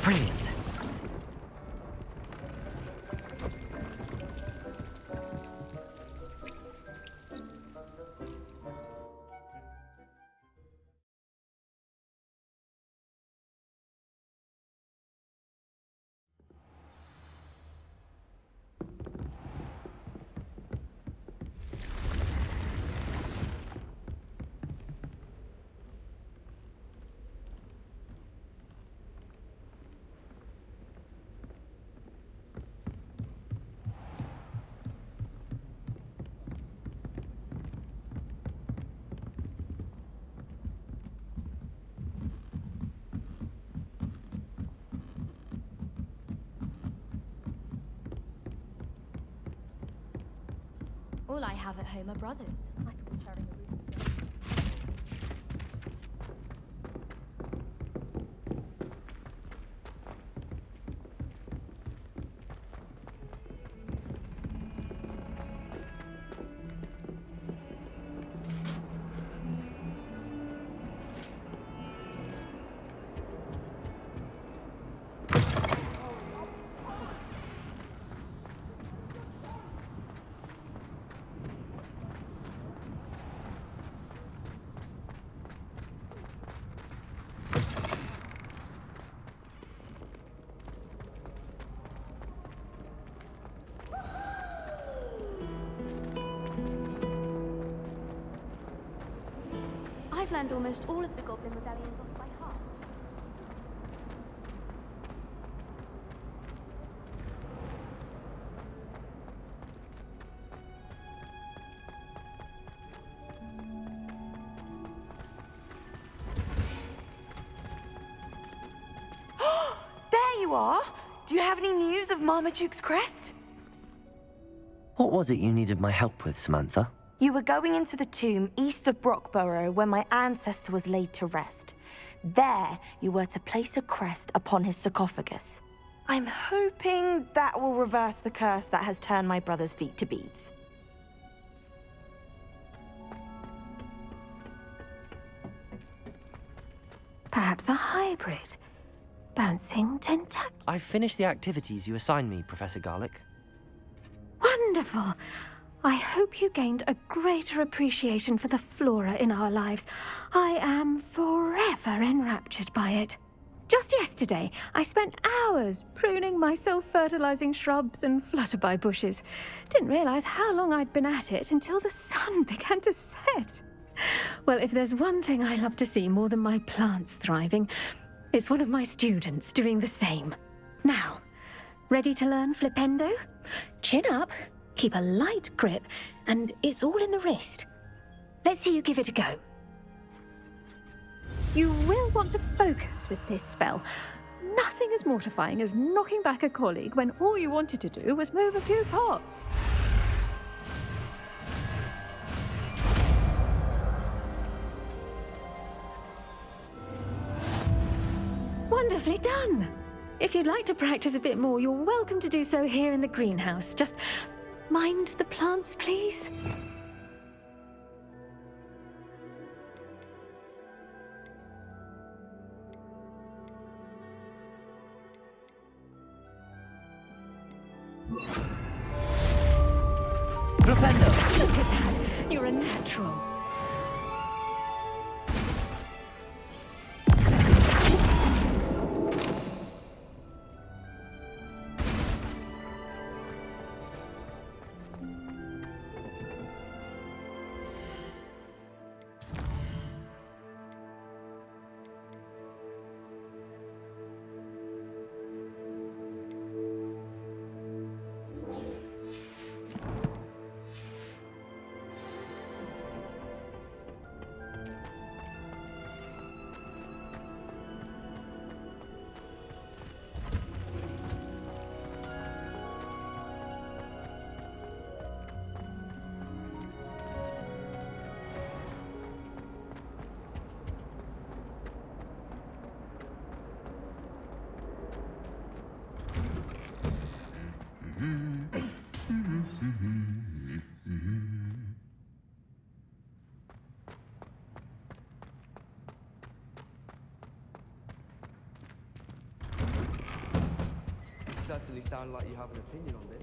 Brilliant. All I have at home are brothers. I could be sharing a room with them. I've learned almost all of the Goblin medallions off by heart. There you are! Do you have any news of Marmaduke's crest? What was it you needed my help with, Samantha? You were going into the tomb east of Brockborough where my ancestor was laid to rest. There, you were to place a crest upon his sarcophagus. I'm hoping that will reverse the curse that has turned my brother's feet to beads. Perhaps a hybrid. Bouncing tentac. I've finished the activities you assigned me, Professor Garlick. Wonderful! I hope you gained a greater appreciation for the flora in our lives. I am forever enraptured by it. Just yesterday, I spent hours pruning my self-fertilizing shrubs and flutterby bushes. Didn't realize how long I'd been at it until the sun began to set. Well, if there's one thing I love to see more than my plants thriving, it's one of my students doing the same. Now, ready to learn Flipendo? Chin up, keep a light grip, and it's all in the wrist. Let's see you give it a go. You will want to focus with this spell. Nothing as mortifying as knocking back a colleague when all you wanted to do was move a few pots. Wonderfully done! If you'd like to practice a bit more, you're welcome to do so here in the greenhouse. Just mind the plants, please. Flipendo! Look at that! You're a natural. certainly sound like you have an opinion on this.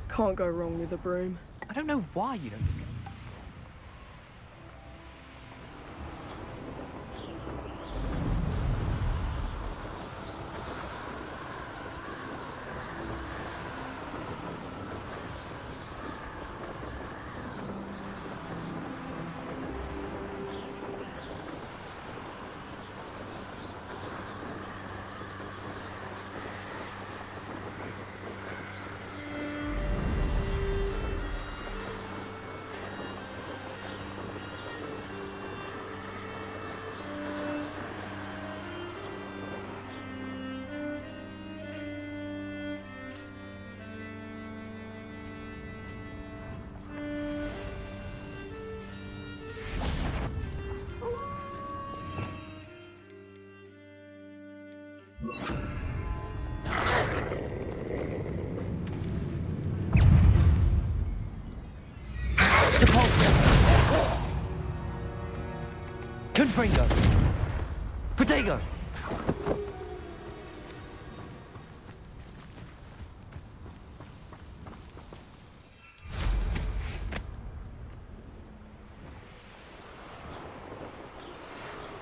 Can't go wrong with a broom. I don't know why you don't get it. Confringo! Protego!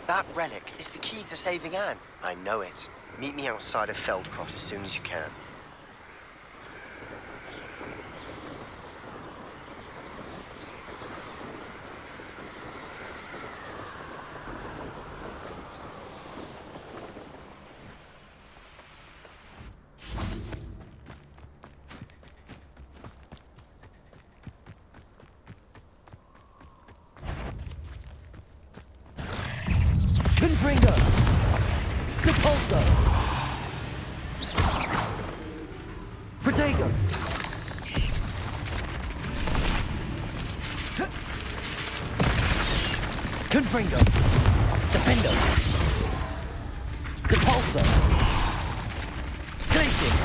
That relic is the key to saving Anne. I know it. Meet me outside of Feldcroft as soon as you can. Confringo! Depulso! Protego! Confringo! Defendo! Depulso! Glacius!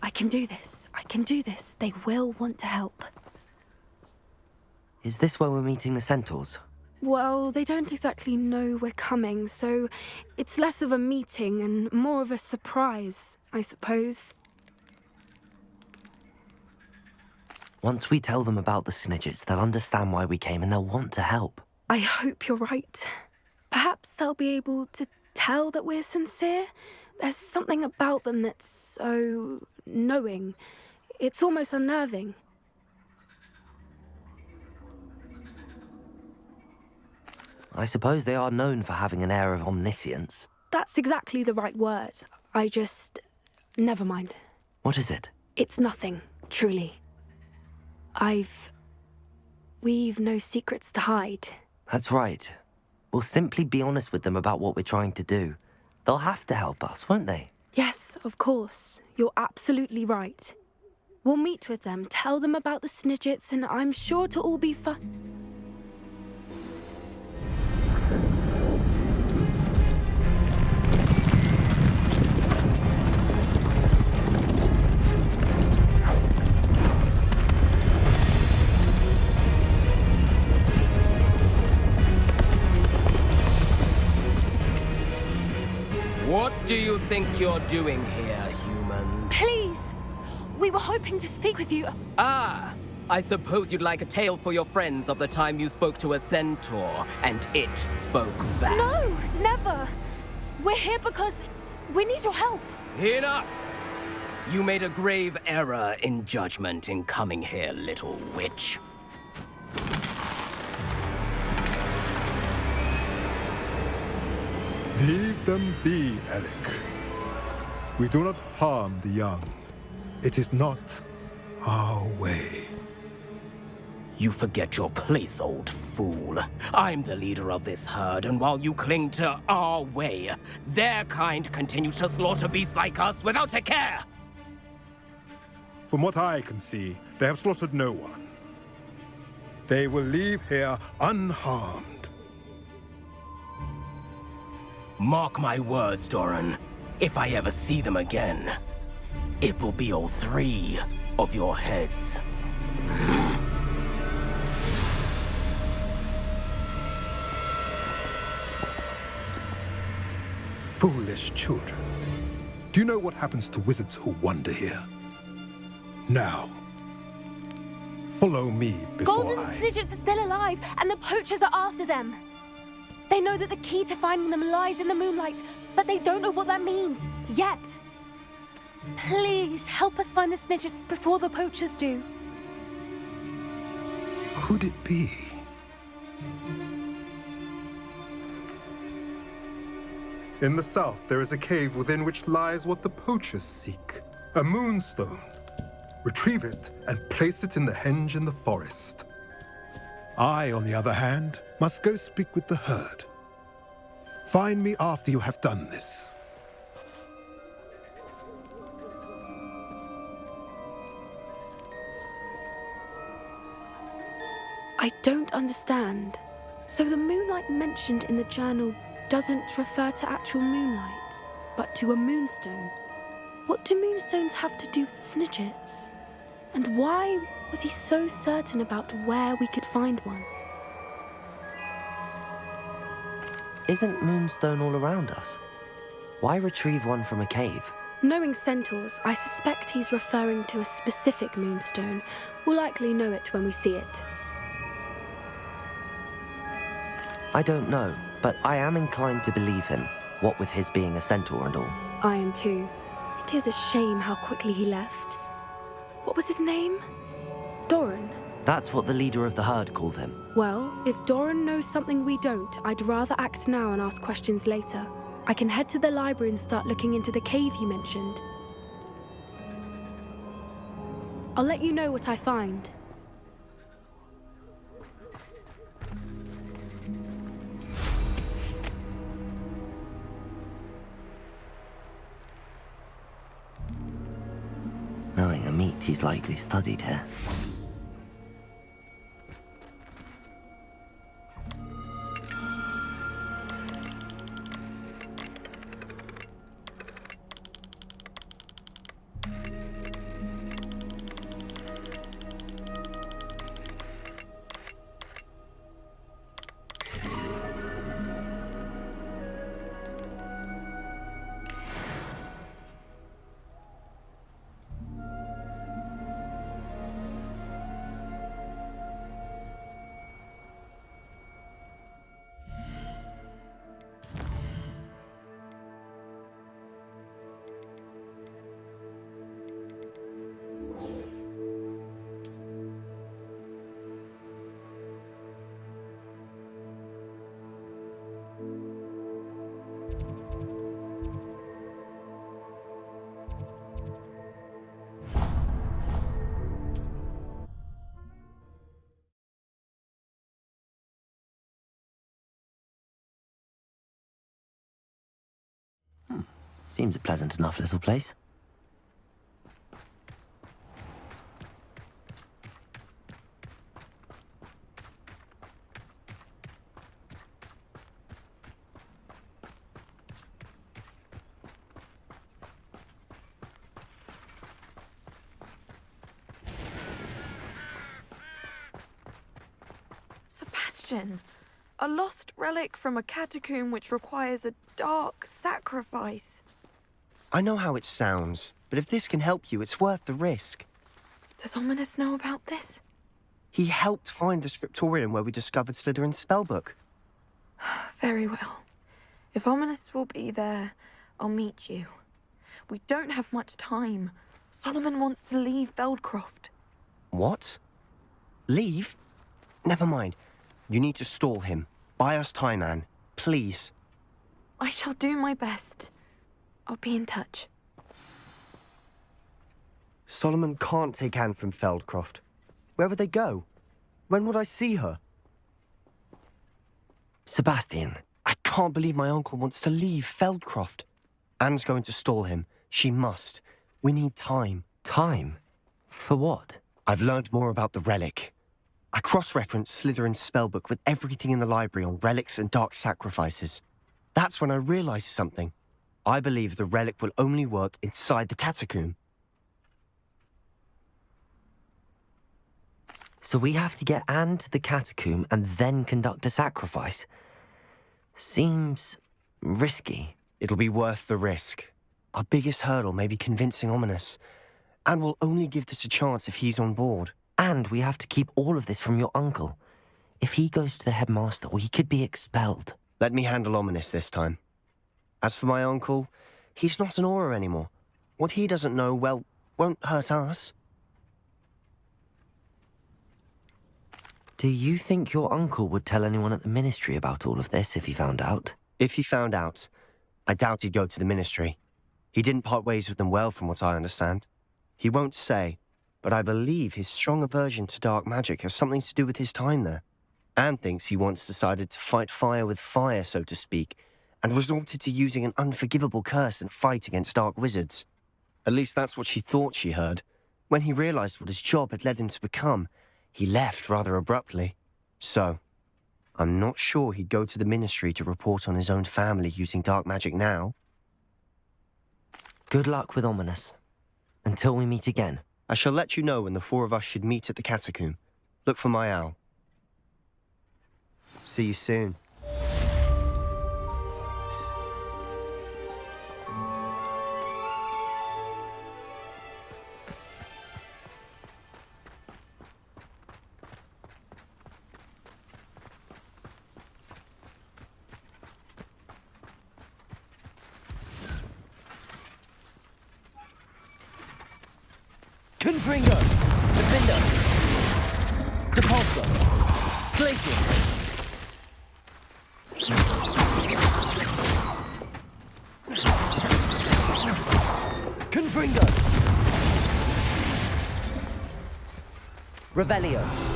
I can do this. I can do this. They will want to help. Is this where we're meeting the centaurs? Well, they don't exactly know we're coming, so it's less of a meeting and more of a surprise, I suppose. Once we tell them about the Snidgets, they'll understand why we came and they'll want to help. I hope you're right. Perhaps they'll be able to tell that we're sincere. There's something about them that's so knowing. It's almost unnerving. I suppose they are known for having an air of omniscience. That's exactly the right word. Never mind. What is it? It's nothing, truly. We've no secrets to hide. That's right. We'll simply be honest with them about what we're trying to do. They'll have to help us, won't they? Yes, of course. You're absolutely right. We'll meet with them, tell them about the Snidgets, and I'm sure to all be fun. What do you think you're doing here, humans? Please! We were hoping to speak with you. Ah! I suppose you'd like a tale for your friends of the time you spoke to a centaur, and it spoke back. No, never. We're here because we need your help. Enough! You made a grave error in judgment in coming here, little witch. Leave them be, Alec. We do not harm the young. It is not our way. You forget your place, old fool. I'm the leader of this herd, and while you cling to our way, their kind continue to slaughter beasts like us without a care! From what I can see, they have slaughtered no one. They will leave here unharmed. Mark my words, Doran. If I ever see them again, it will be all 3 of your heads. Foolish children. Do you know what happens to wizards who wander here? Now, follow me before Golden I... Snidgets are still alive, and the poachers are after them. They know that the key to finding them lies in the moonlight, but they don't know what that means, yet. Please, help us find the Snidgets before the poachers do. Could it be? In the south, there is a cave within which lies what the poachers seek. A moonstone. Retrieve it and place it in the henge in the forest. I, on the other hand, must go speak with the herd. Find me after you have done this. I don't understand. So the moonlight mentioned in the journal doesn't refer to actual moonlight, but to a moonstone. What do moonstones have to do with Snidgets? And why was he so certain about where we could find one? Isn't Moonstone all around us? Why retrieve one from a cave? Knowing centaurs, I suspect he's referring to a specific moonstone. We'll likely know it when we see it. I don't know, but I am inclined to believe him, what with his being a centaur and all. I am too. It is a shame how quickly he left. What was his name? Doran. That's what the leader of the herd called him. Well, if Doran knows something we don't, I'd rather act now and ask questions later. I can head to the library and start looking into the cave he mentioned. I'll let you know what I find. Knowing a meat, he's likely studied here. Seems a pleasant enough little place. Sebastian, a lost relic from a catacomb which requires a dark sacrifice. I know how it sounds, but if this can help you, it's worth the risk. Does Ominous know about this? He helped find the scriptorium where we discovered Slytherin's spellbook. Very well. If Ominous will be there, I'll meet you. We don't have much time. Solomon wants to leave Feldcroft. What? Leave? Never mind. You need to stall him. Buy us time, Anne. Please. I shall do my best. I'll be in touch. Solomon can't take Anne from Feldcroft. Where would they go? When would I see her? Sebastian, I can't believe my uncle wants to leave Feldcroft. Anne's going to stall him. She must. We need time. time? For what? I've learned more about the relic. I cross-referenced Slytherin's spellbook with everything in the library on relics and dark sacrifices. That's when I realized something. I believe the relic will only work inside the catacomb. So we have to get Anne to the catacomb and then conduct a sacrifice? Seems risky. It'll be worth the risk. Our biggest hurdle may be convincing Ominous. And we'll only give this a chance if he's on board. And we have to keep all of this from your uncle. If he goes to the headmaster, well, he could be expelled. Let me handle Ominous this time. As for my uncle, he's not an Auror anymore. What he doesn't know, well, won't hurt us. Do you think your uncle would tell anyone at the ministry about all of this if he found out? If he found out, I doubt he'd go to the ministry. He didn't part ways with them well, from what I understand. He won't say, but I believe his strong aversion to dark magic has something to do with his time there. Anne thinks he once decided to fight fire with fire, so to speak, and resorted to using an unforgivable curse in a fight against dark wizards. At least that's what she thought she heard. When he realized what his job had led him to become, he left rather abruptly. So, I'm not sure he'd go to the ministry to report on his own family using dark magic now. Good luck with Ominous. Until we meet again. I shall let you know when the four of us should meet at the catacomb. Look for my owl. See you soon. Confringo! Defender! Depulso! Glacius! Confringo! Revelio!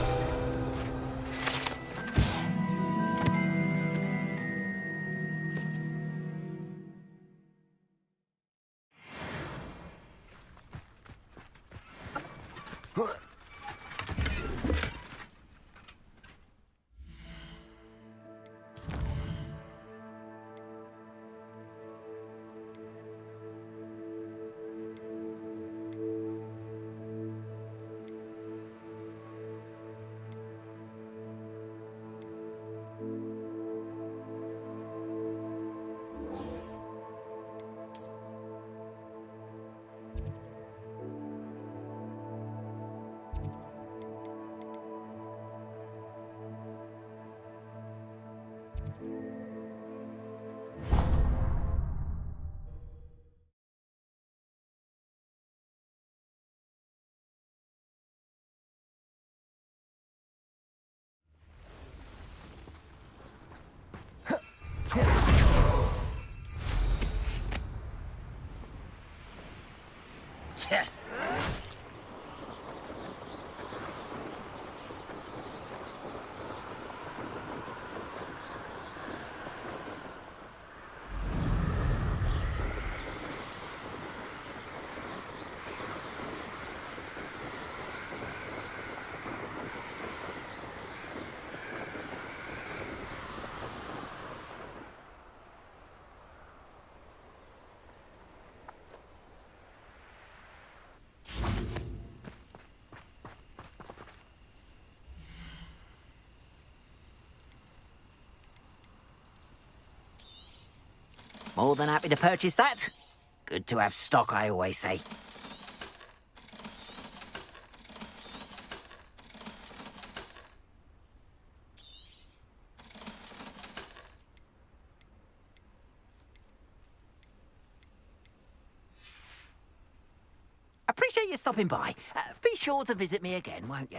More than happy to purchase that. Good to have stock, I always say. Appreciate you stopping by. Be sure to visit me again, won't you?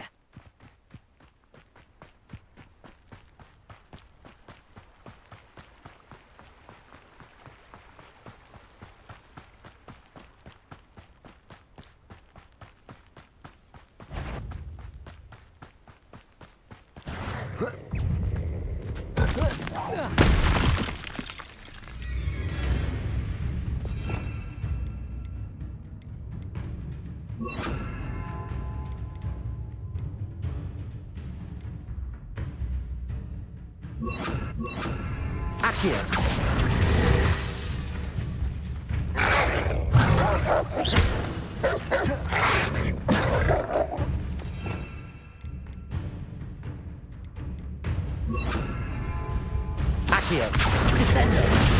Accio. Accio. Descendo.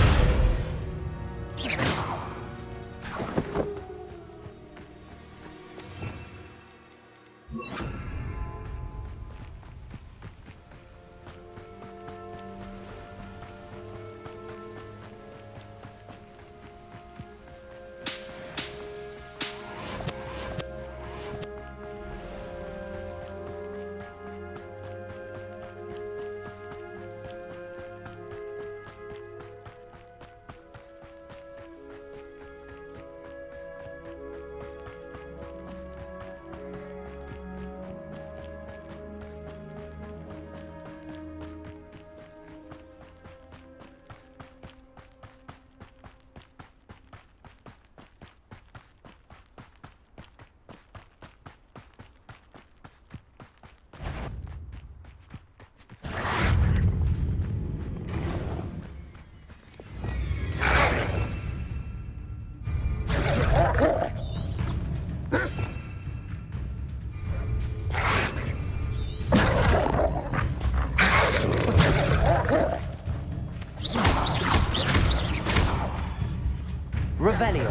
Revelio.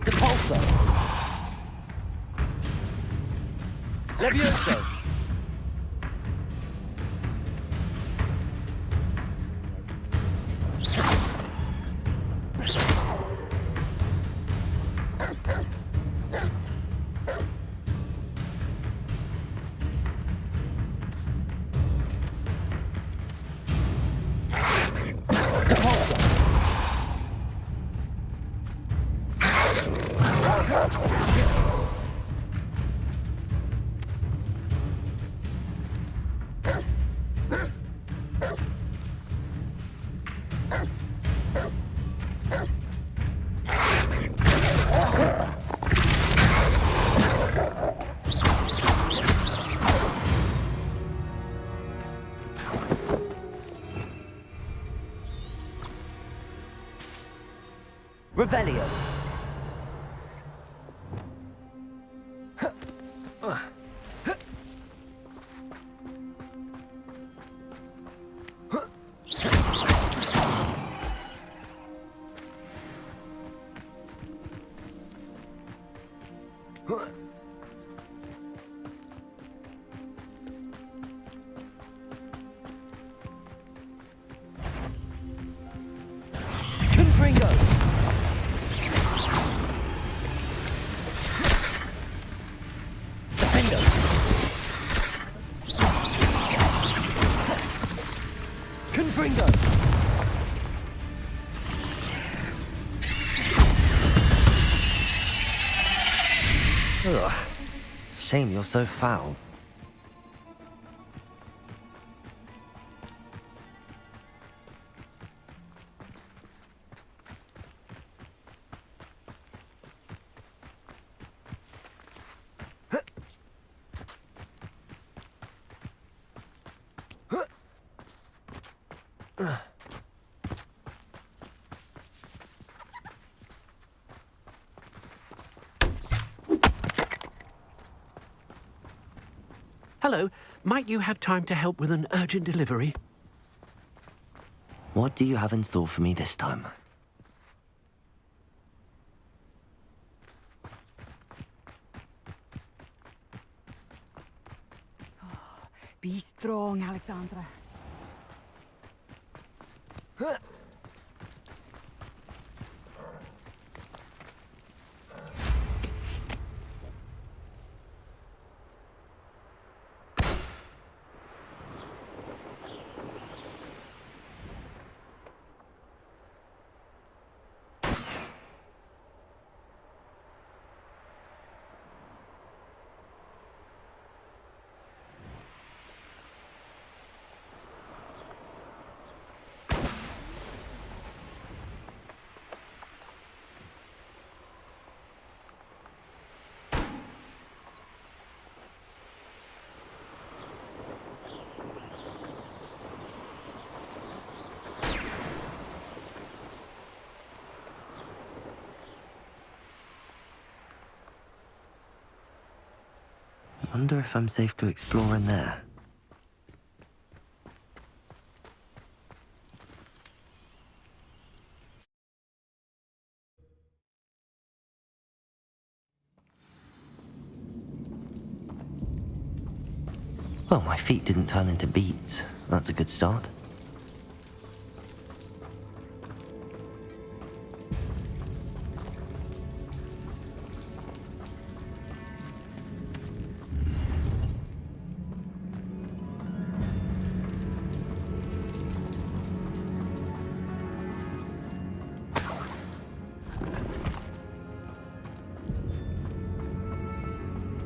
Depulso. Levioso. Revelio. Confringo. Confringo! Ugh. Shame you're so foul. Hello, might you have time to help with an urgent delivery? What do you have in store for me this time? Be strong, Alexandra. Wonder if I'm safe to explore in there. Well, my feet didn't turn into beads. That's a good start.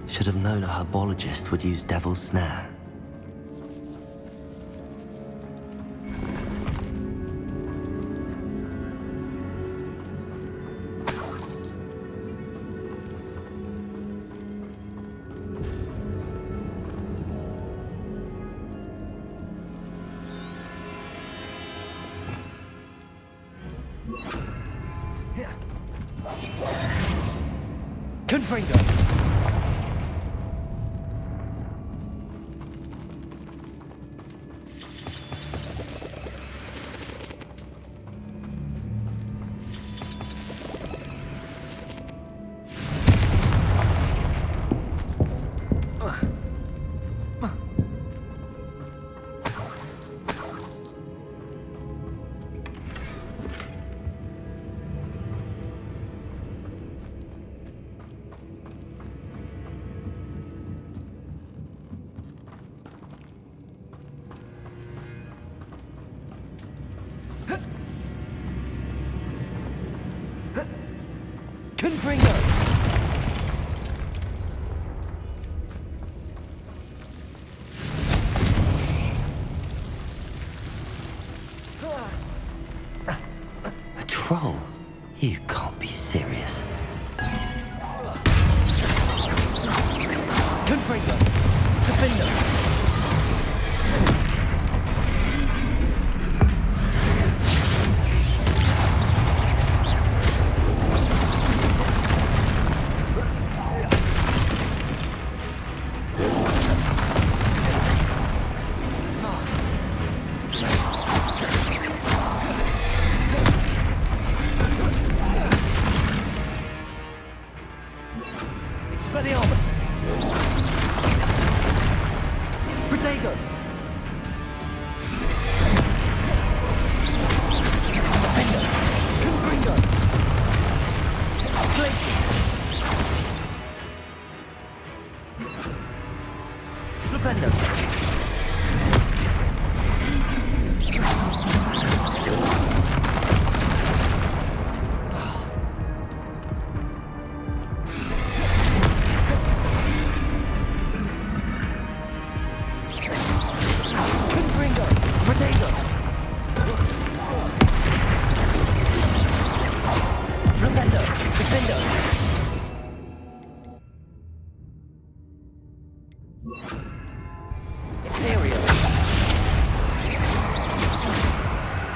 Should have known a herbologist would use Devil's Snare. Confringo! Confringo! A troll? You can't be serious. Confringo! Defender! Expelliarmus! Protego! Defender!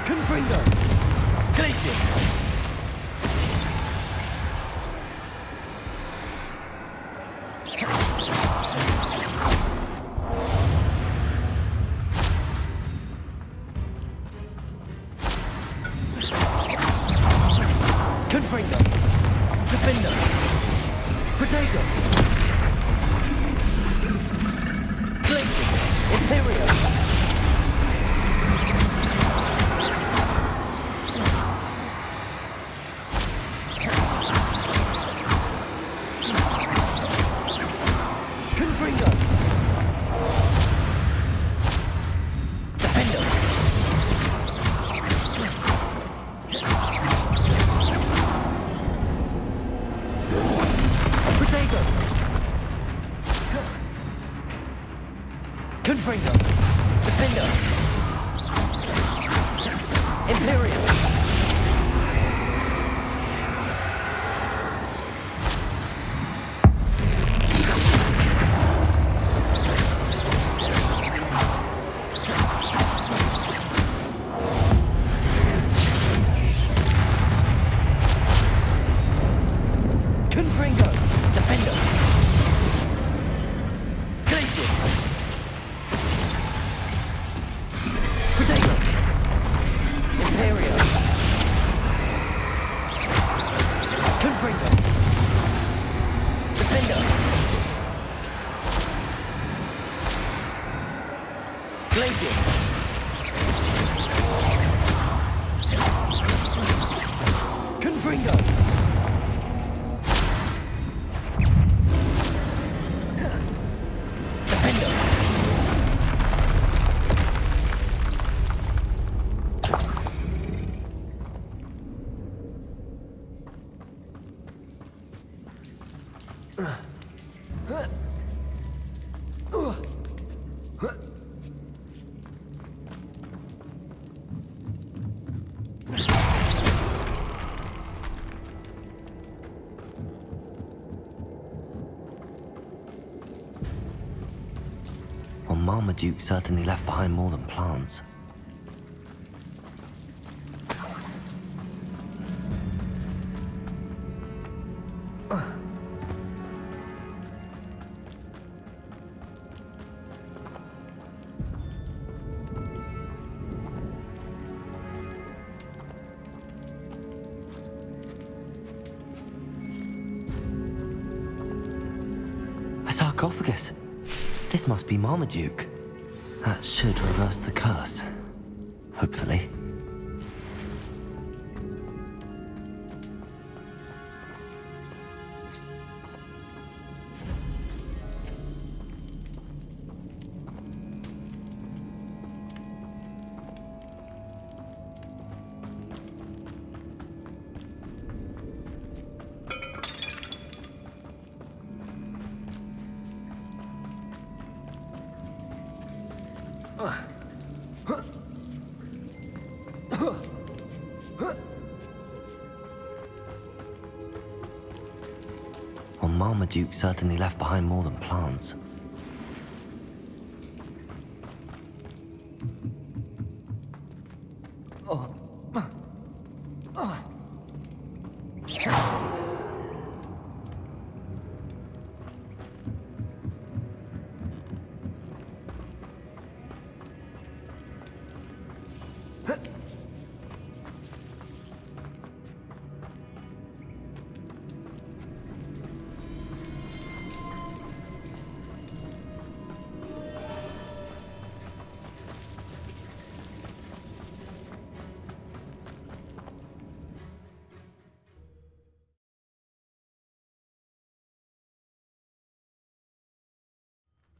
Confringo! Glacius! Flipendo! Confringo! Defender! Protego! Glacius! Imperial! Confringo! Defender! Protego! Confringo! Defender! Imperial! Confringo! Defender! places! Confringo! Defender! Well, Marmaduke certainly left behind more than plants. A sarcophagus. This must be Marmaduke. That should reverse the curse. Hopefully. Well, Marmaduke certainly left behind more than plants.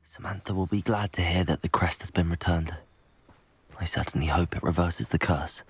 Samantha will be glad to hear that the crest has been returned. I certainly hope it reverses the curse.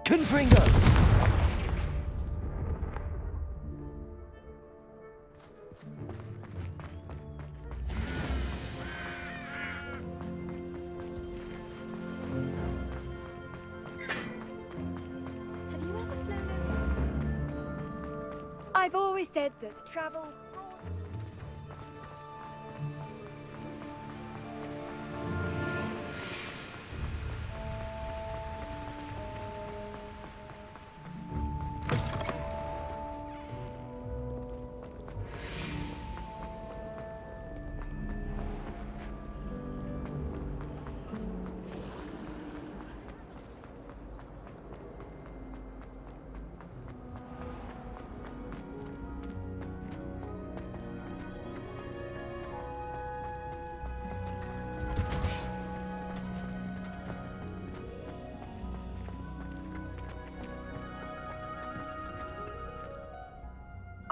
Confringo! I've always said that travel...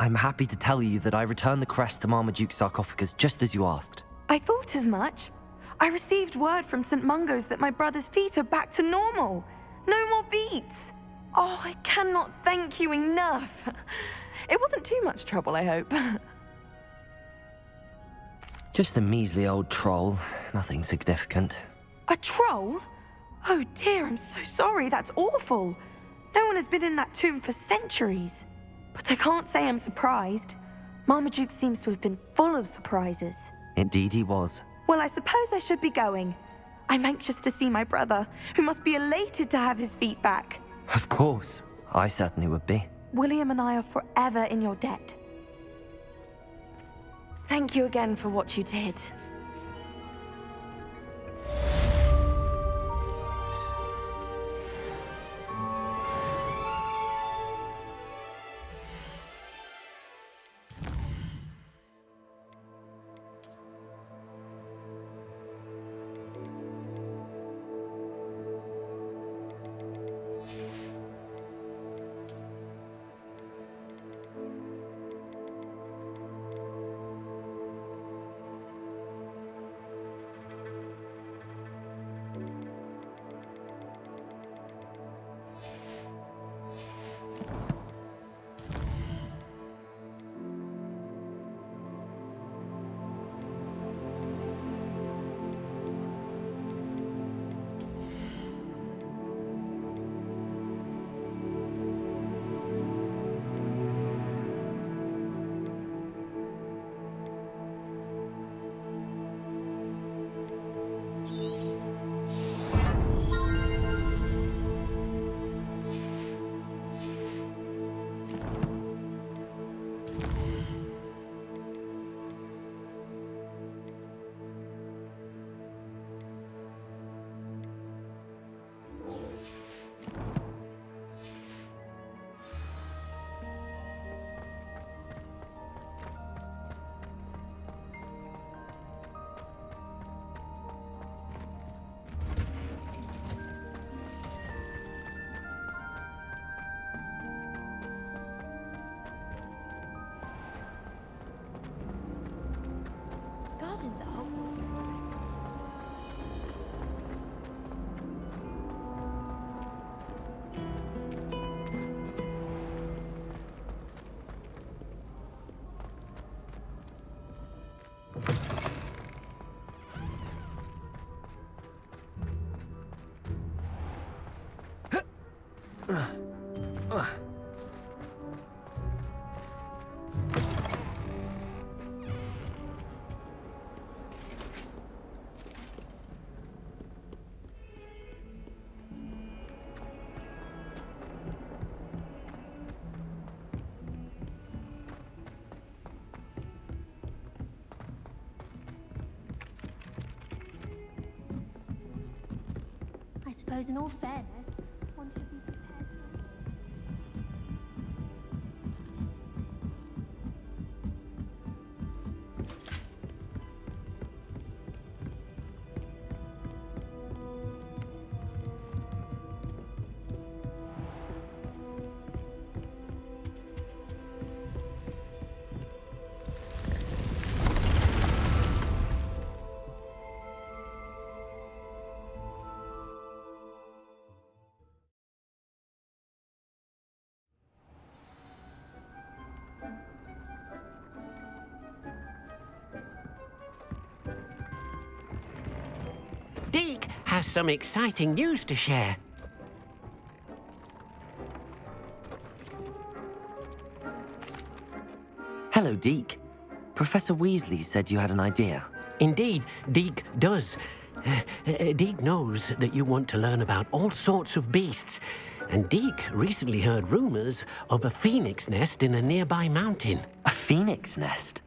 I'm happy to tell you that I returned the crest to Marmaduke's sarcophagus just as you asked. I thought as much. I received word from St. Mungo's that my brother's feet are back to normal. No more beats. Oh, I cannot thank you enough. It wasn't too much trouble, I hope. Just a measly old troll, nothing significant. A troll? Oh dear, I'm so sorry. That's awful. No one has been in that tomb for centuries. But I can't say I'm surprised. Marmaduke seems to have been full of surprises. Indeed he was. Well, I suppose I should be going. I'm anxious to see my brother, who must be elated to have his feet back. Of course. I certainly would be. William and I are forever in your debt. Thank you again for what you did. Gardens at Hogwarts. I suppose in all fairness, one should be prepared for Deke has some exciting news to share. Hello, Deke. Professor Weasley said you had an idea. Indeed, Deke does. Deke knows that you want to learn about all sorts of beasts, and Deke recently heard rumors of a phoenix nest in a nearby mountain. A phoenix nest?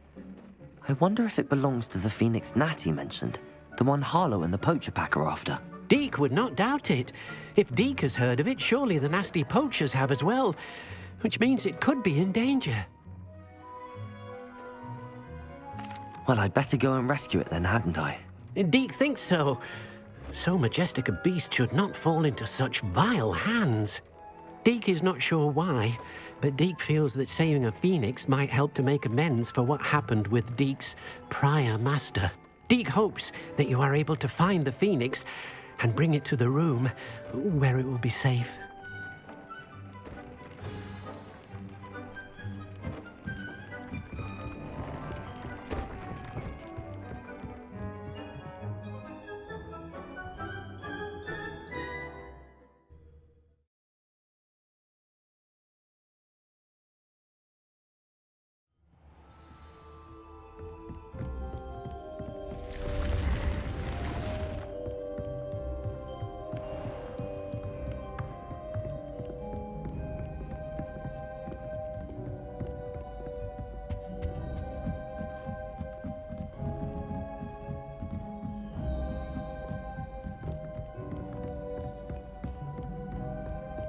I wonder if it belongs to the phoenix gnat he mentioned, the one Harlow and the poacher pack are after. Deke would not doubt it. If Deke has heard of it, surely the nasty poachers have as well, which means it could be in danger. Well, I'd better go and rescue it then, hadn't I? Deke thinks so. So majestic a beast should not fall into such vile hands. Deke is not sure why, but Deke feels that saving a phoenix might help to make amends for what happened with Deke's prior master. Deke hopes that you are able to find the phoenix and bring it to the room where it will be safe.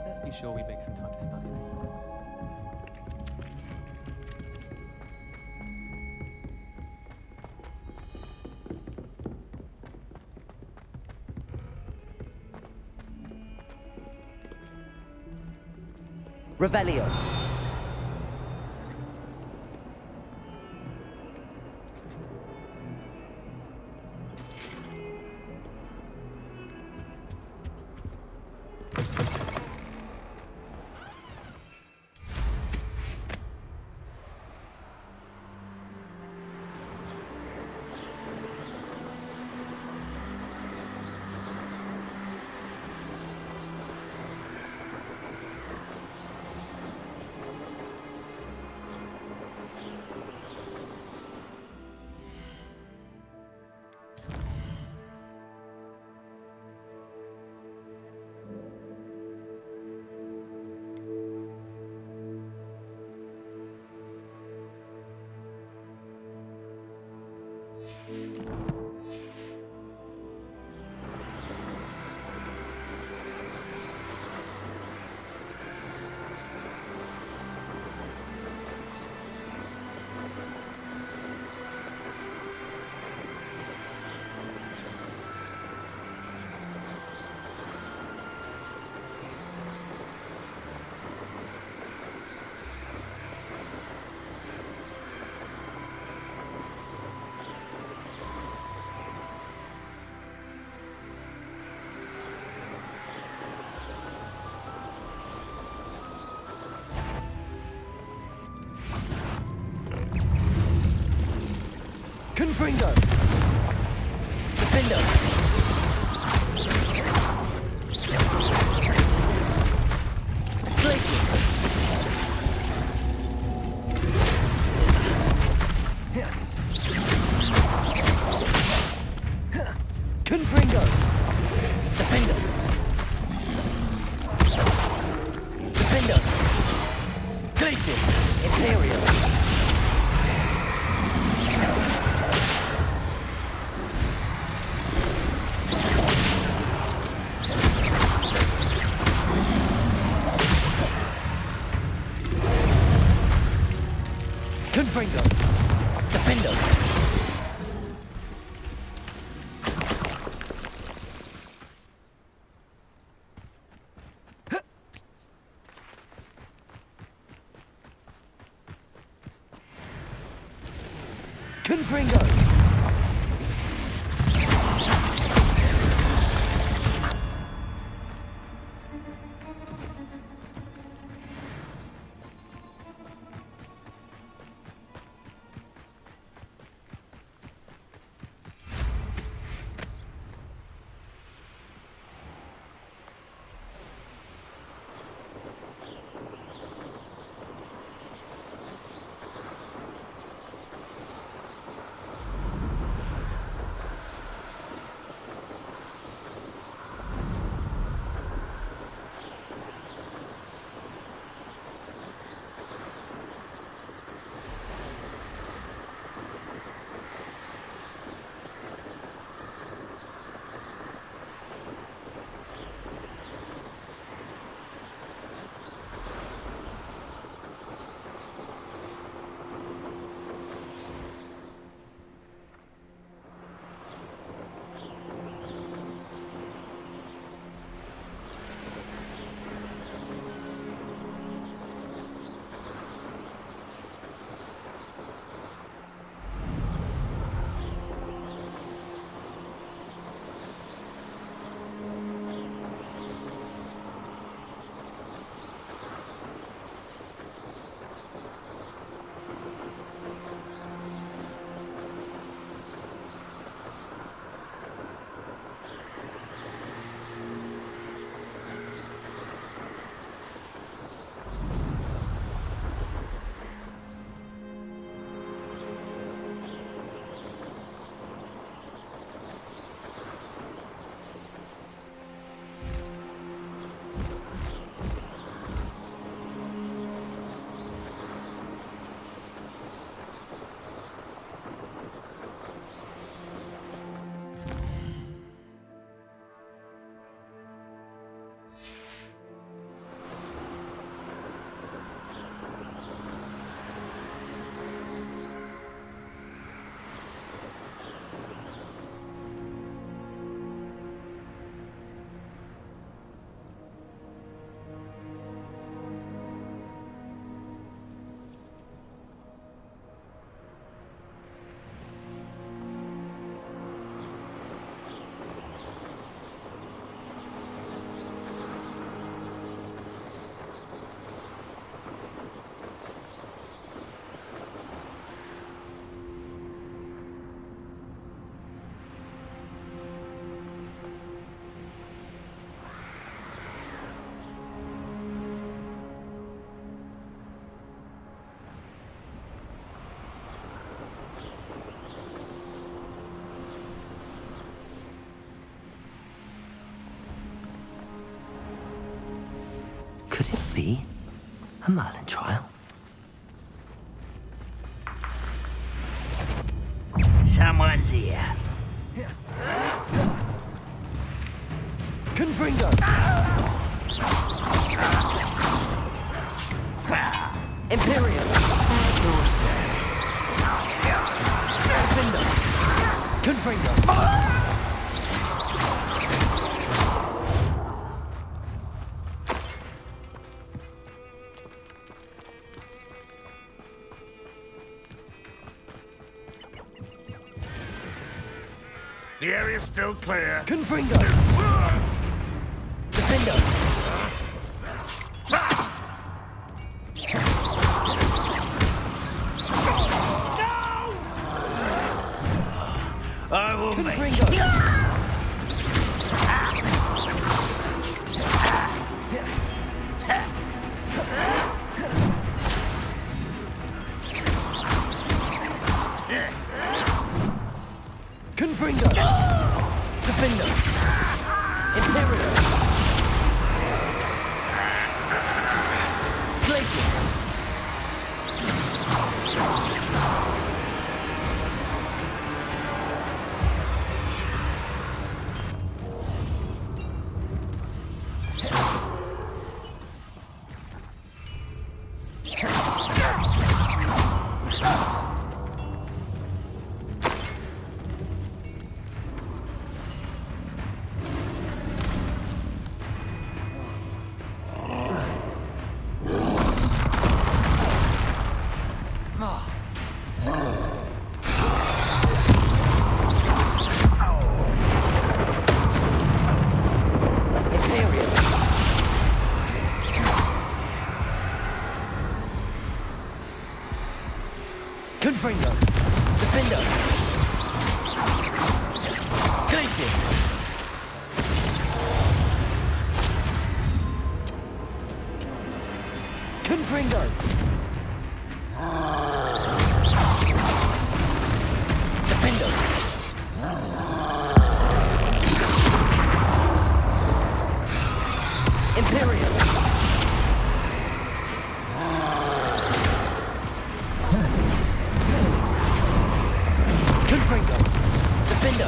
Let's be sure we make some time to study. Revelio. Confringo! Defender! Glacier! Confringo! Defender! Defender! Glacier! Imperial! Confringo! Defender! Confringo! Could it be a Merlin trial? Someone's here. Confringo! Imperial! At your service. Confringo! The area's still clear. Confringo! Defendo! I will make Confringo! Defendo! Imperial! Places! Confringo! Defendo! Glacius! Confringo! Defendo! Imperial! Confringo! Defendo!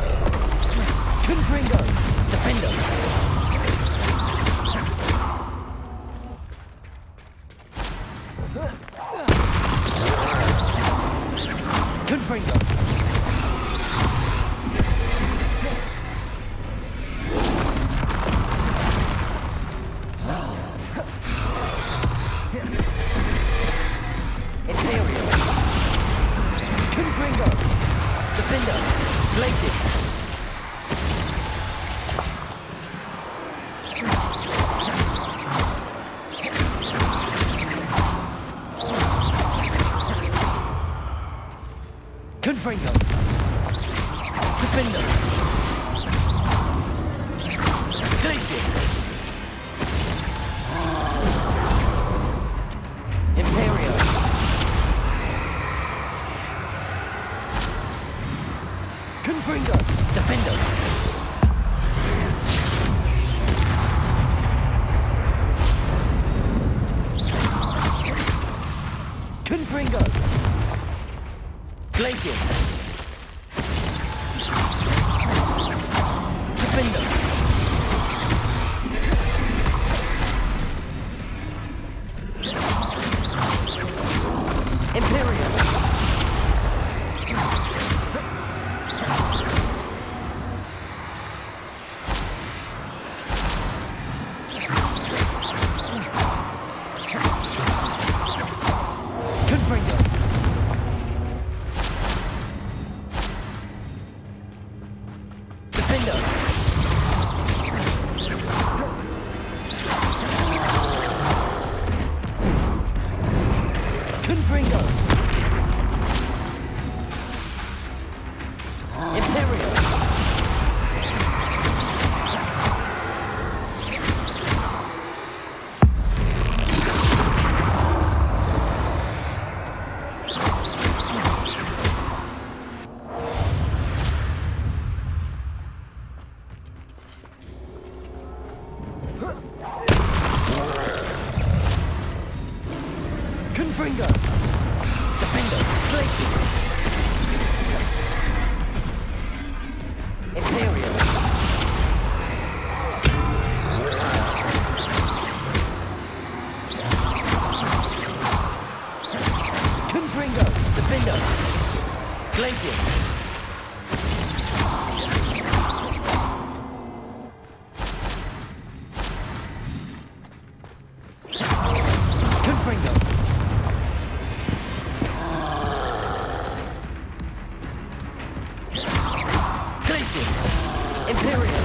Imperial! Confringo! Defendo! Confringo! Imperial! Confringo! Defendo! Glacius! Confringo! Defendo! Glacius! Imperial! Confringo! Defendo! Confringo! Glacius! Defendo! Imperial! Confringo! Defendo! Confringo! Imperial! Confringo! Defendo! Glacius! Imperial! Confringo! Defendo! Glacius! Confringo! Glacius! Imperial!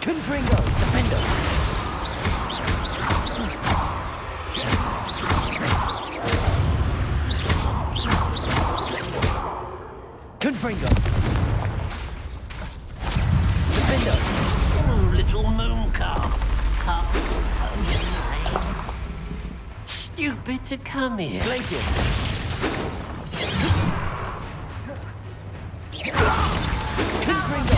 Confringo! Defendo! Confringo! Defendo! Oh, little moon calf. Stupid to come here. Glacius! Confringo! Defendo!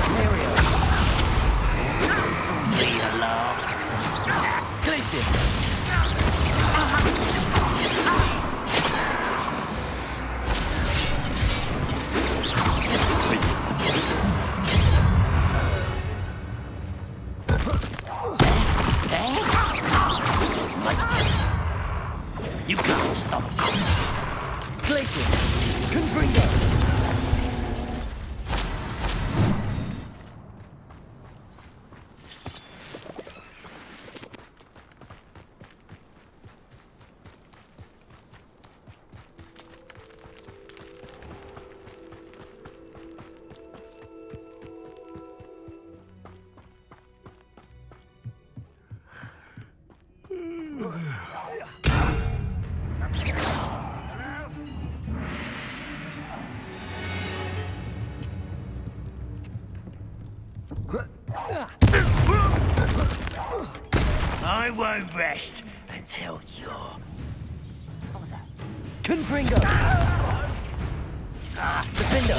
Imperial! Leave alone. Glacius! You can't stop. Glacius! Confringo! I won't rest until you're... Confringo! Defendo!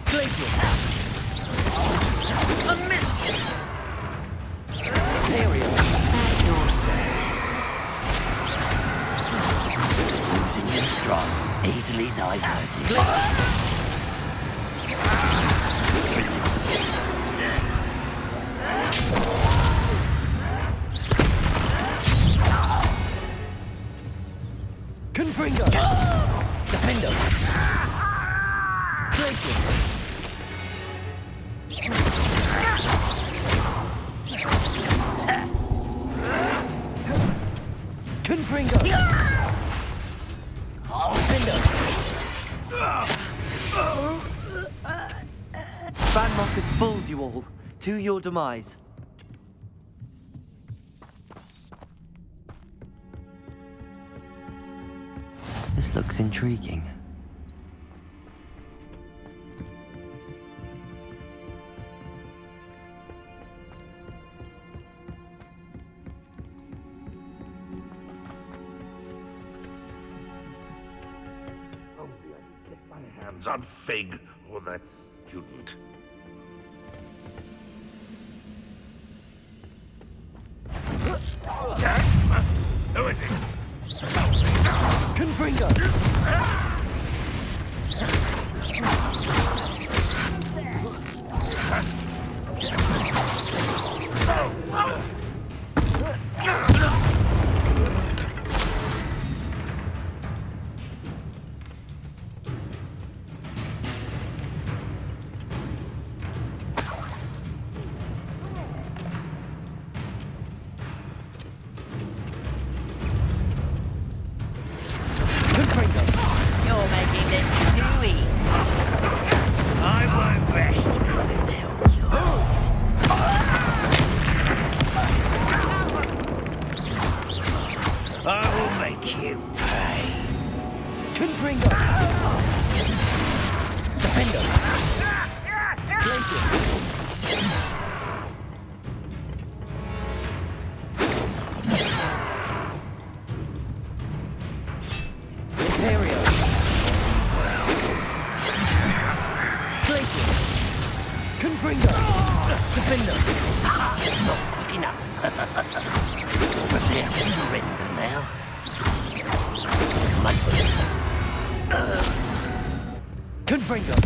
Glacius! A miss! Imperial! At your service. Losing your strong, easily diverted. Confringo! Defendo! Glacius! Confringo! Defendo! Banmock has fooled you all, to your demise. This looks intriguing. Only I could get my hands on Fig or that student. Who is it? Confringo! Defender! Glacius! Imperio! Glacius! Confringo! Defender! Not quick enough. Prepare to surrender now. Confringo!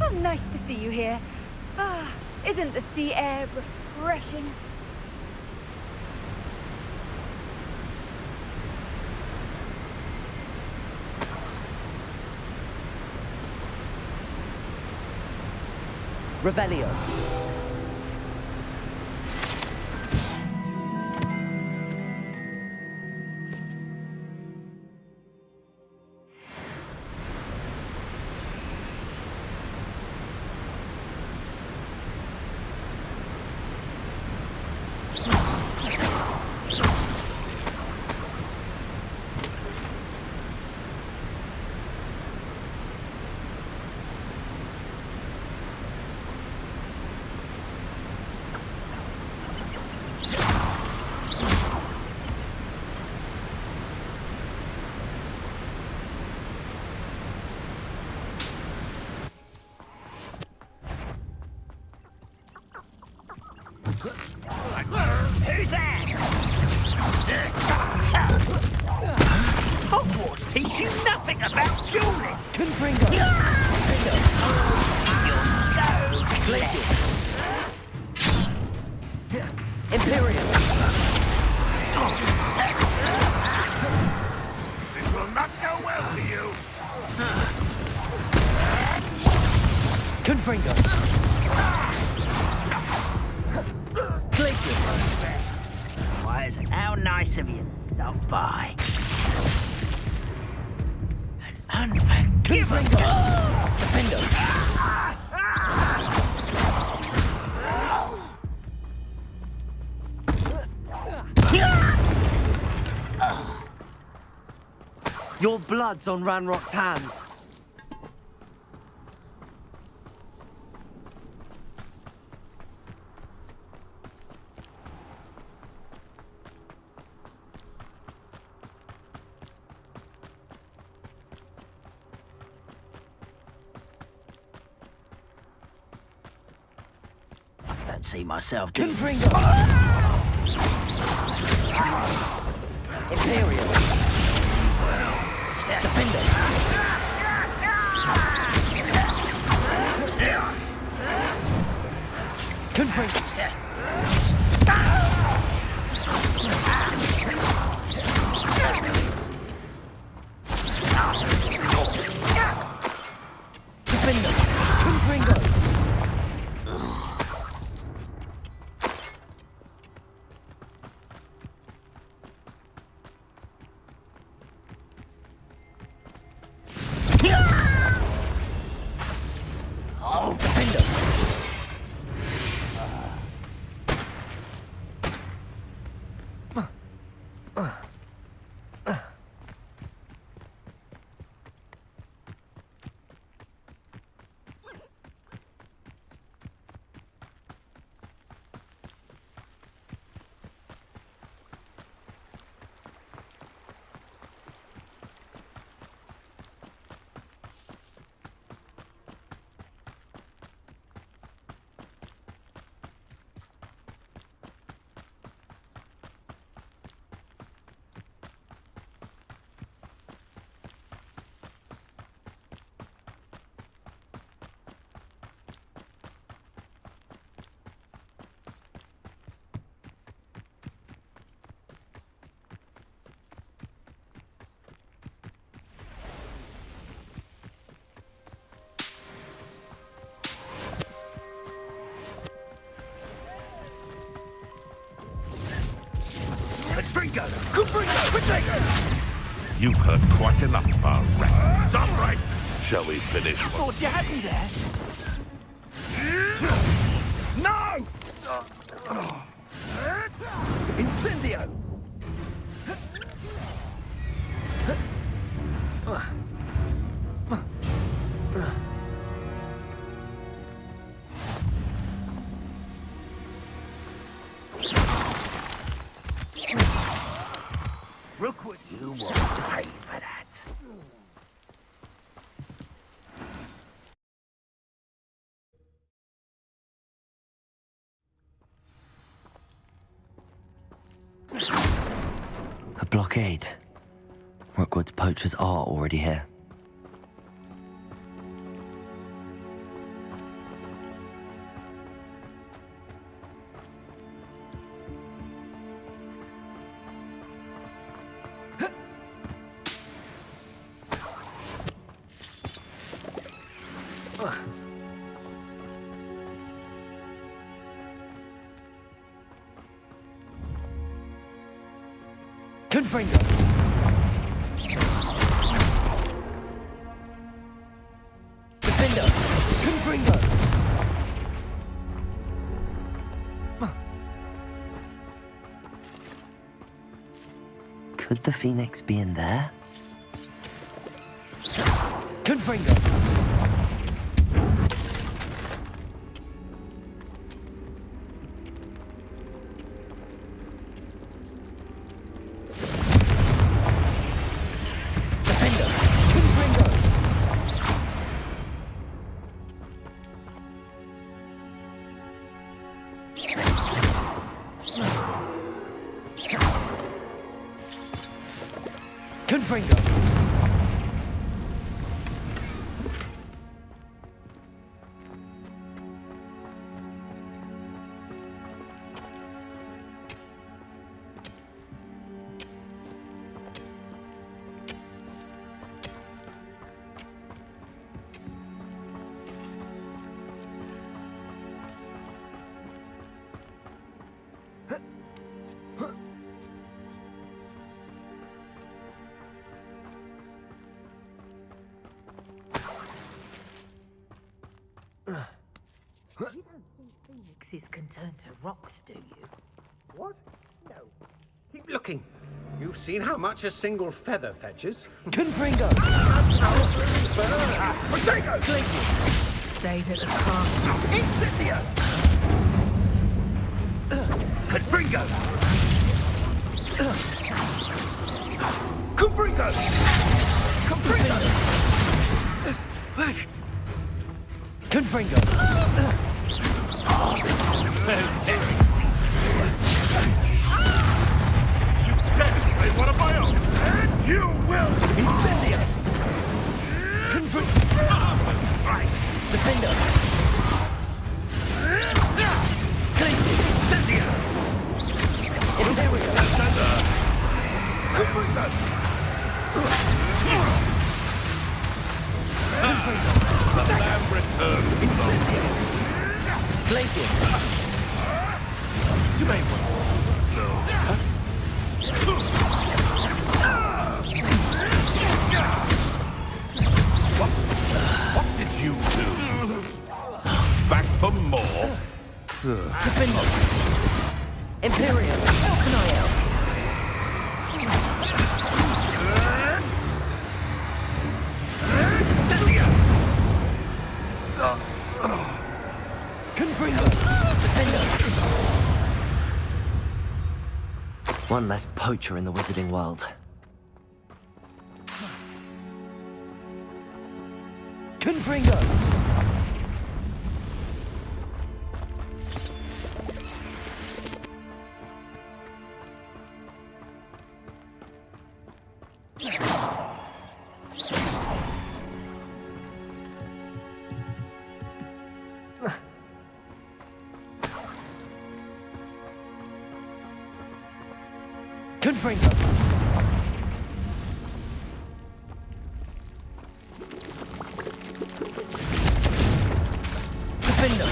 Oh, nice to see you here. Ah, isn't the sea air refreshing? Revelio. Who's that? Does Hogwarts teach you nothing about dueling? Confringo! You're so Glacius! Imperial! This will not go well for you. Confringo! Glacius! Why, how nice of you to stop by. An unforgivable... Defender! Your blood's on Ranrock's hands. Don't see myself doing Confringo! Imperial! Defender! Confringo! Defender! Confringo! Oh, defender! Confringo! Confringo! Potato! You've heard quite enough of our wreck. Stop right! Shall we finish? I thought you had me there. No! Incendio! Rookwood, you will pay for that. A blockade. Rookwood's poachers are already here. Confringo! Defender! Confringo! Could the Phoenix be in there? Confringo! Confringo! You don't think phoenixes can turn to rocks, do you? What? No. Keep looking. You've seen how much a single feather fetches. Confringo! Potato! Glacius! Stayed at the castle. Incendio! Confringo! Confringo! Confringo! Confringo! You dare slay one of my own, and you will! Incendio! Confringo! Right! Defender! Glacius! Incendio! Imperio! Confringo! The lamb returns. Incendio! Glacius! You may want. No. What did you do? Back for more? Defender! Imperial! How can I help? Confringo! Defender! One less poacher in the wizarding world. Confringo! Confringo! Defender!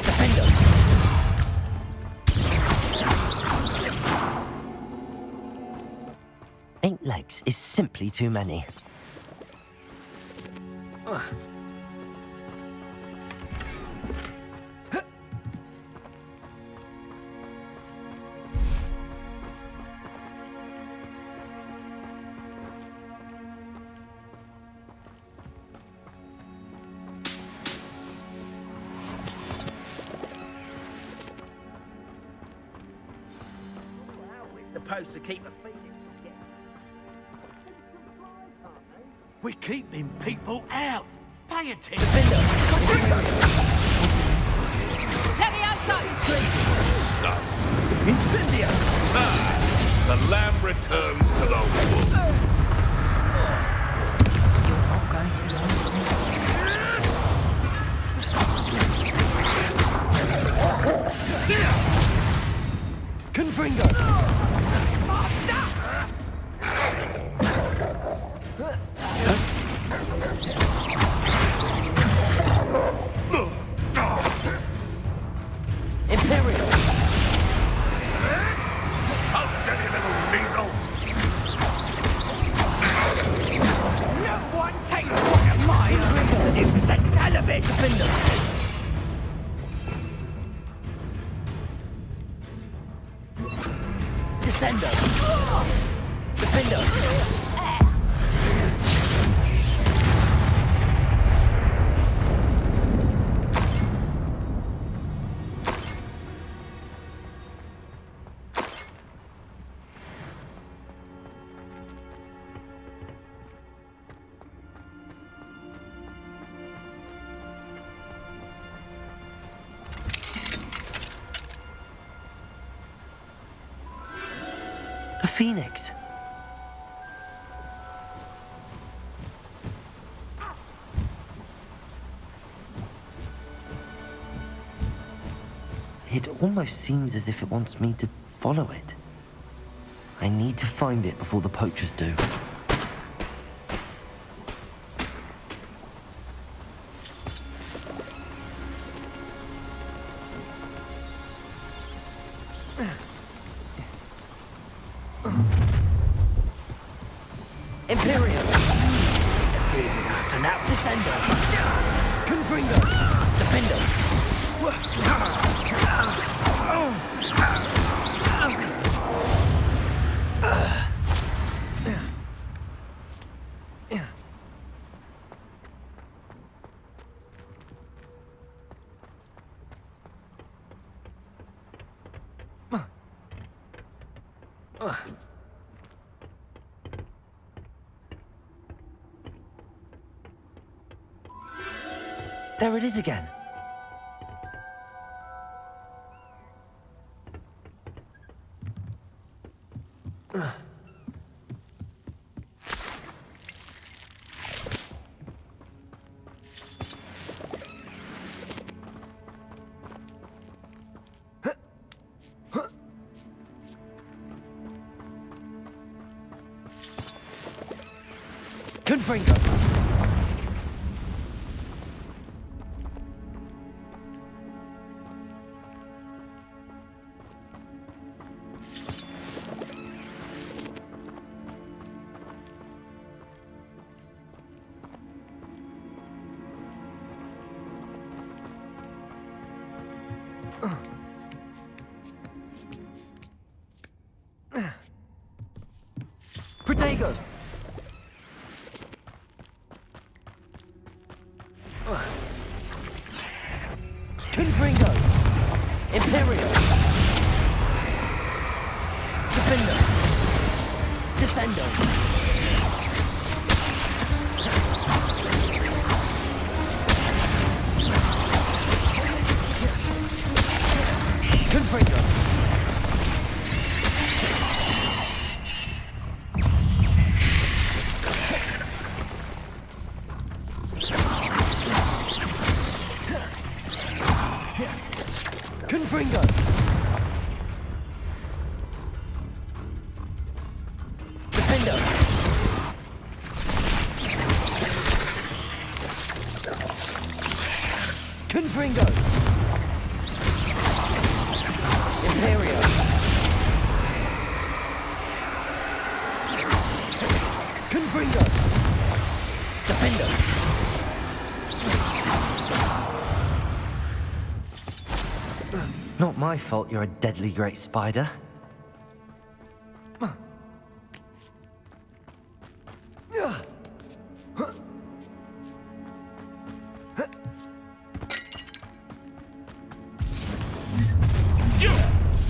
Defender! legs is simply too many. Supposed to keep a phoenix together. We're keeping people out. Pay attention. Stop. Incendio! The lamb returns to the wolf. You're not going to Confringo! Imperial! Hold steady, little weasel. No one takes one of my rings the television! Descendo! Defendo! The Phoenix. It almost seems as if it wants me to follow it. I need to find it before the poachers do. Imperial! Us and out Descendo! Confringo! Defendo! There it is again. Confringo! Protego! Confringo! Imperial! Defendo! Descendo! Confringo! Confringo! Defendo! Confringo! Imperial! Confringo! Defender! Not my fault you're a deadly great spider.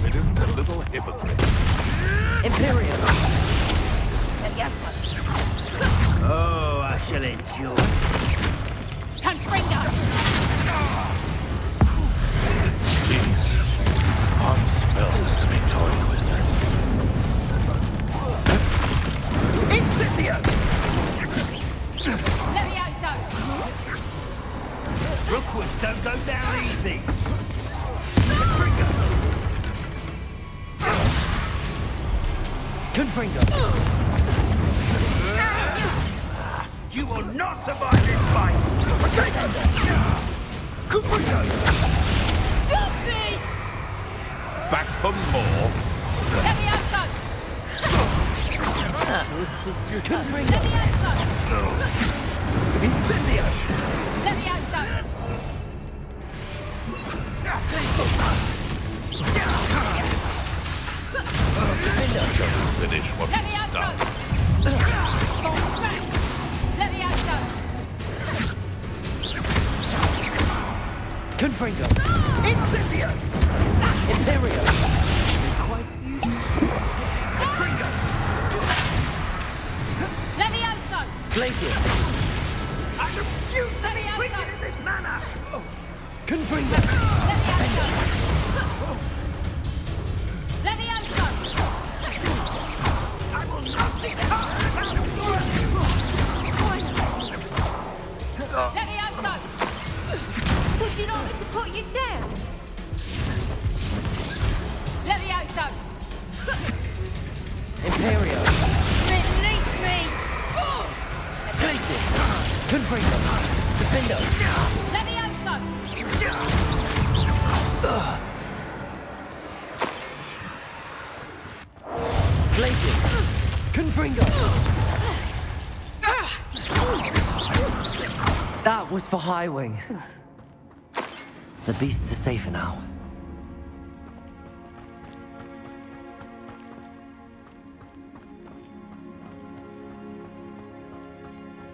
It isn't a little hypocrite. Imperial! Oh, I shall endure. Confringo! These aren't spells to be toyed with. Incendio! Levioso! Rookwoods don't go down easy. Confringo! You will not survive this fight! Stop this! Back for more. Levioso! Confringo! Levioso! Incendio! Levioso! Finish what you Levioso! start. Levioso! Confringo! Incendio! Imperial! Levioso! Glacius! I refuse to be treated in this manner! Confringo! Levioso! I will not be caught! Levioso! Would you not me to put you down? Levioso! Imperial! Release me! Glacius! Confringo! Defendo! Levioso! Glacius! Confringo! That was for Highwing. The beasts are safer now.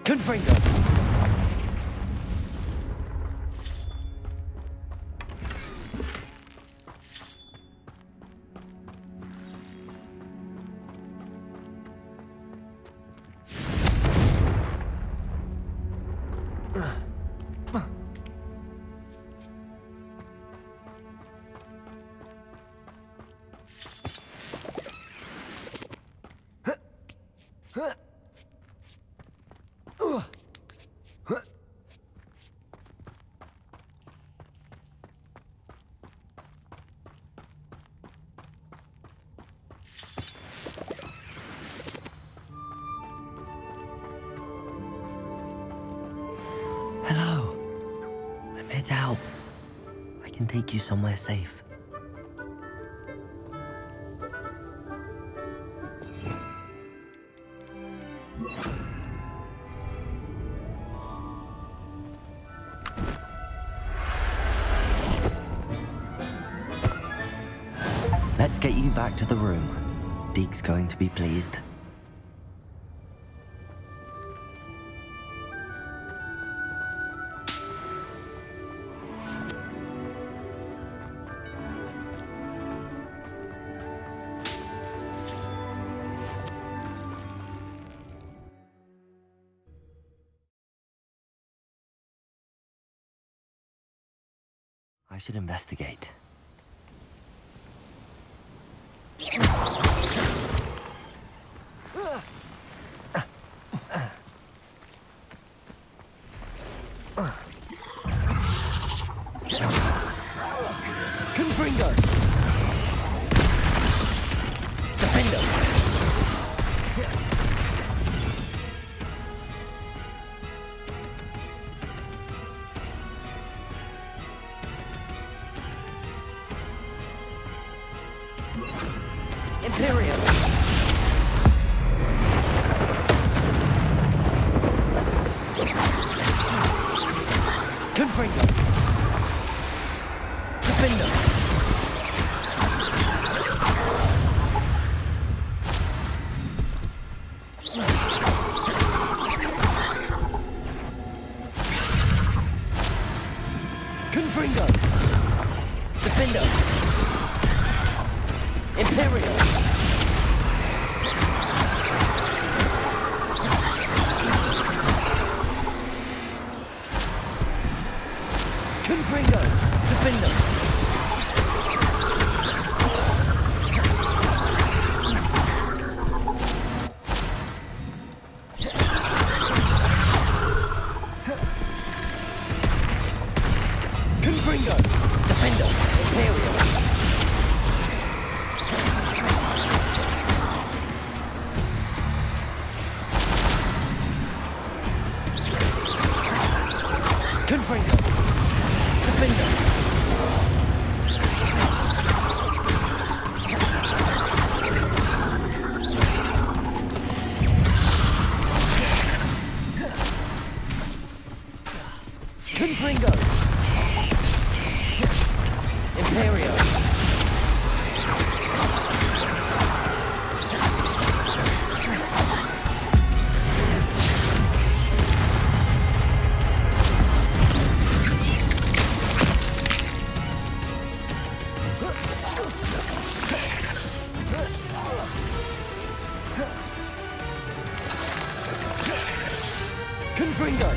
Confringo! Hello. I'm here to help. I can take you somewhere safe. Let's get you back to the room. Deke's going to be pleased. I should investigate. Confringo! Defendo! Imperial! Defender! Confringo! Defender! Imperial! Confringo! Defender! Confringo! Defender! Imperial! Confringo! Defender! Confringo! Imperial! Confringo!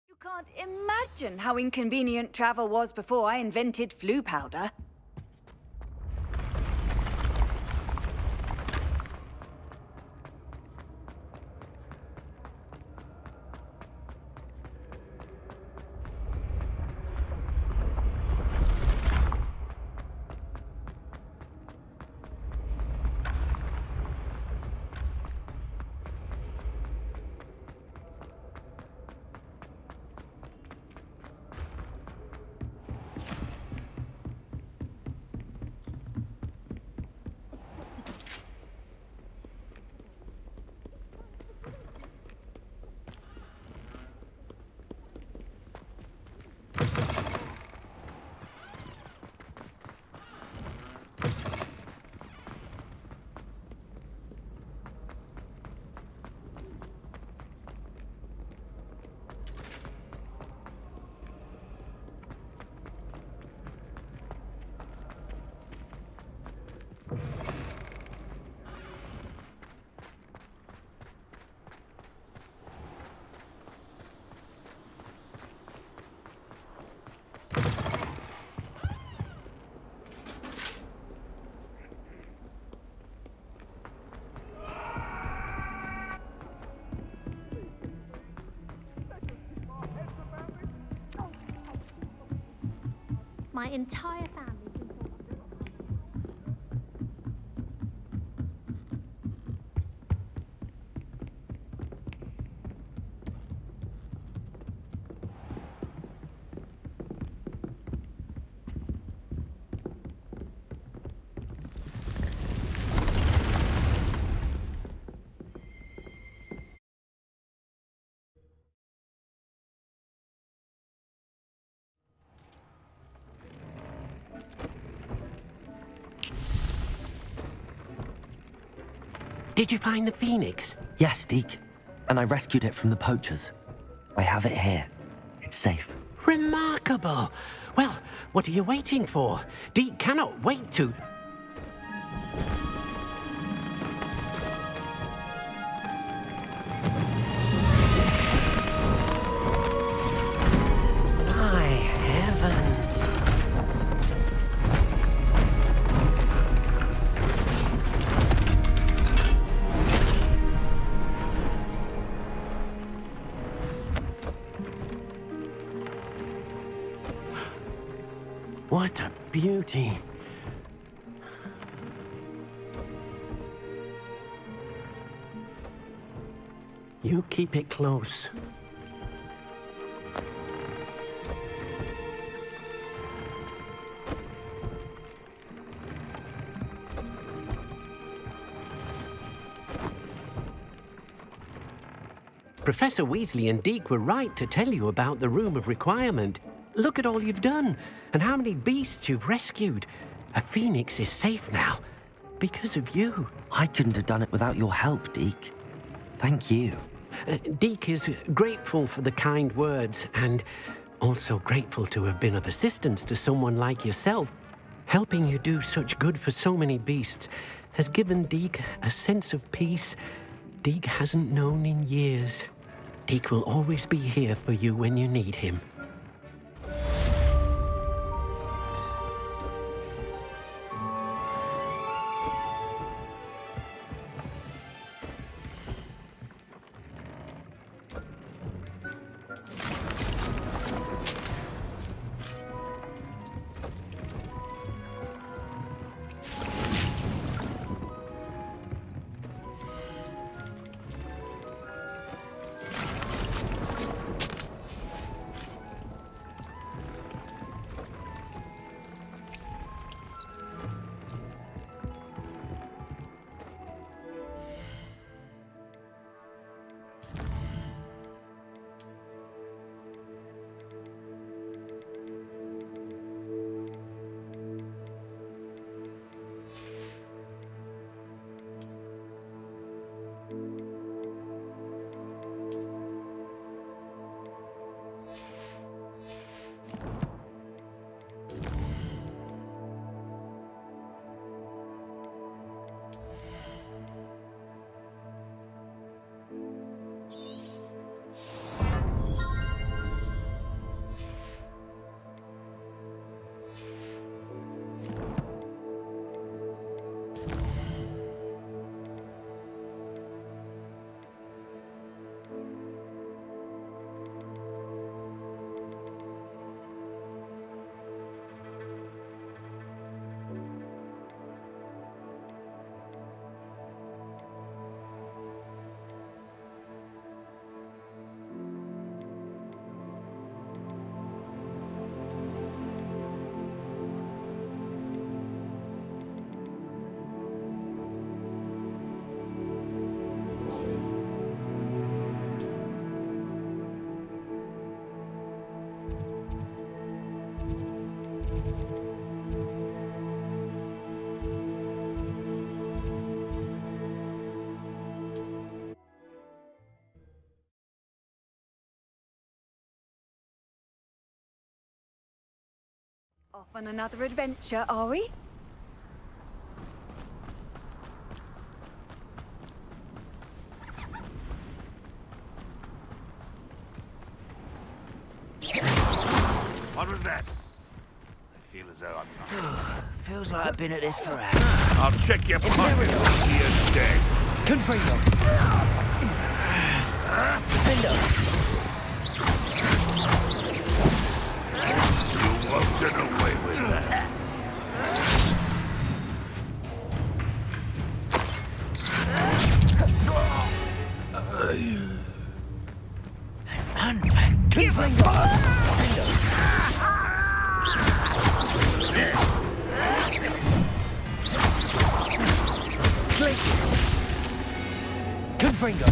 You can't imagine how inconvenient travel was before I invented flu powder. My entire family. Did you find the phoenix? Yes, Deke. And I rescued it from the poachers. I have it here. It's safe. Remarkable! Well, what are you waiting for? Deke cannot wait to... My heavens! beauty. You keep it close. Professor Weasley and Deke were right to tell you about the Room of Requirement. Look at all you've done, and how many beasts you've rescued. A phoenix is safe now, because of you. I couldn't have done it without your help, Deke. Thank you. Deke is grateful for the kind words, and also grateful to have been of assistance to someone like yourself. Helping you do such good for so many beasts has given Deke a sense of peace Deke hasn't known in years. Deke will always be here for you when you need him. Off on another adventure, are we? What was that? I feel as though I'm not. Feels like I've been at this for hours. I'll check your pockets. He is dead. Confringo. You won't get away with that. Confringo.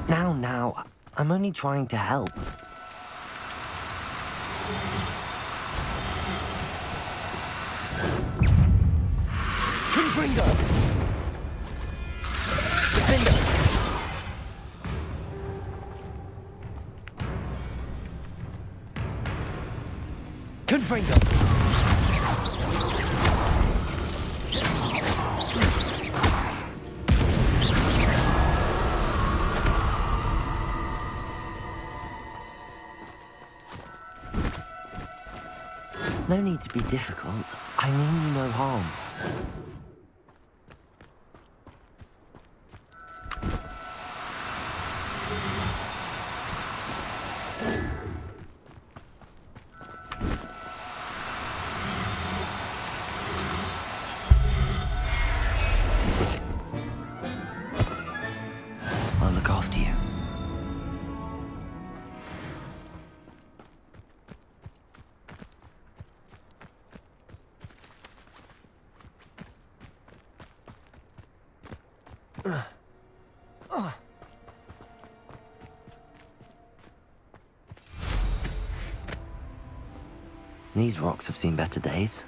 Now, I'm only trying to help. Confringo! Defender! Confringo! No need to be difficult. I mean you no harm. I'll look after you. These rocks have seen better days.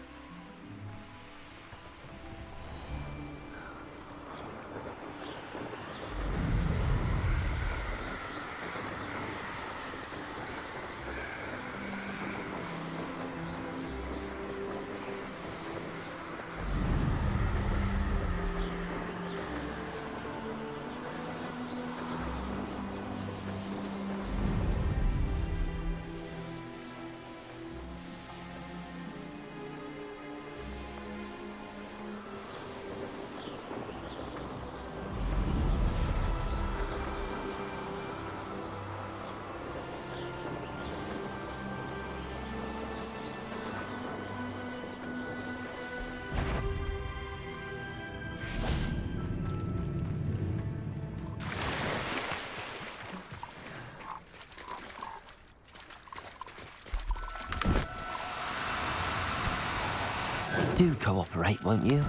Do cooperate, won't you?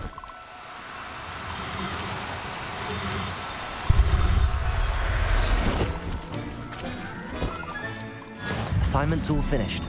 Assignment's all finished.